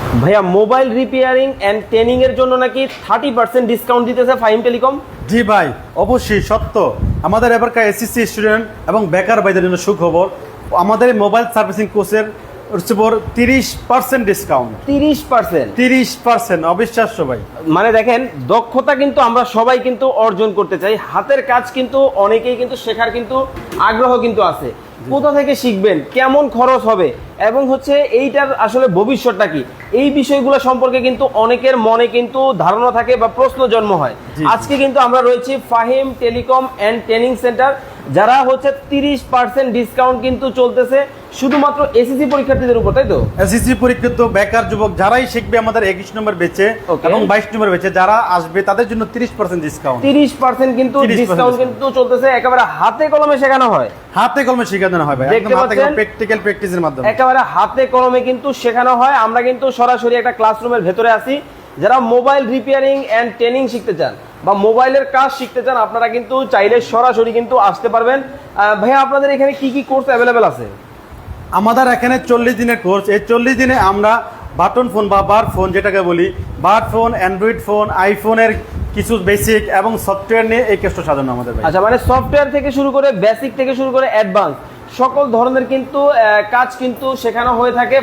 ভাইয়া mobile repairing and training এর জন্য নাকি 30% ডিসকাউন্ট দিতেছে ফাহিম টেলিকম। জি ভাই, অবশ্যই সত্য। আমাদের এবারকার এসএসসি স্টুডেন্ট এবং বেকার ভাইদের জন্য সুখবর, আমাদের মোবাইল সার্ভিসিং কোর্সের উপর 30% ডিসকাউন্ট। 30% অবিশ্বাস্য ভাই। মানে দেখেন, দক্ষতা কিন্তু আমরা সবাই কিন্তু অর্জন করতে চাই, হাতের কাজ কিন্তু অনেকেই কিন্তু শেখার কিন্তু আগ্রহ কিন্তু আছে। কোথা থেকে শিখবেন, কেমন খরচ হবে, এবং হচ্ছে এইটার আসলে ভবিষ্যৎটা কি, এই বিষয়গুলো সম্পর্কে কিন্তু অনেকের মনে কিন্তু ধারণা থাকে বা প্রশ্ন জন্ম হয়। আজকে কিন্তু আমরা রয়েছি Fahim telecom and training centre, যারা হচ্ছে 30% ডিসকাউন্ট কিন্তু চলতেছে শুধুমাত্র এসএসসি পরীক্ষার্থীদের উপর, তাই তো? এসএসসি পরীক্ষিত বেকার যুবক যারাই শিখবে আমাদের 21 নম্বর বেচে এবং 22 নম্বর বেচে যারা আসবে তাদের জন্য 30% ডিসকাউন্ট। 30% কিন্তু ডিসকাউন্ট কিন্তু চলতেছে, একেবারে হাতে কলমে শেখানো হয়। হাতে কলমে শেখানো হয় ভাই, একদম হাতে কলমে প্র্যাকটিক্যাল প্র্যাকটিসের মাধ্যমে একেবারে হাতে কলমে কিন্তু শেখানো হয়। আমরা কিন্তু সরাসরি একটা ক্লাসরুমের ভেতরে আছি। যারা মোবাইল রিপেয়ারিং এন্ড ট্রেনিং শিখতে চান বা মোবাইলের কাজ শিখতে চান, আপনারা কিন্তু চাইলে সরাসরি কিন্তু আসতে পারবেন। ভাইয়া, আপনাদের এখানে কি কি কোর্স অ্যাভেলেবেল আছে? আমাদের এখানে 40 দিনের কোর্স। এই 40 দিনে আমরা বাটন ফোন বা বার ফোন যেটাকে বলি, বার ফোন, অ্যান্ড্রয়েড ফোন, আইফোনের কিছু বেসিক এবং সফটওয়্যার নিয়ে এই কোর্সটা সাজানো আমাদের ভাই। আচ্ছা, মানে সফটওয়্যার থেকে শুরু করে বেসিক থেকে শুরু করে অ্যাডভান্স সকল ধরনের কিন্তু কাজ কিন্তু শেখানো হয়ে থাকে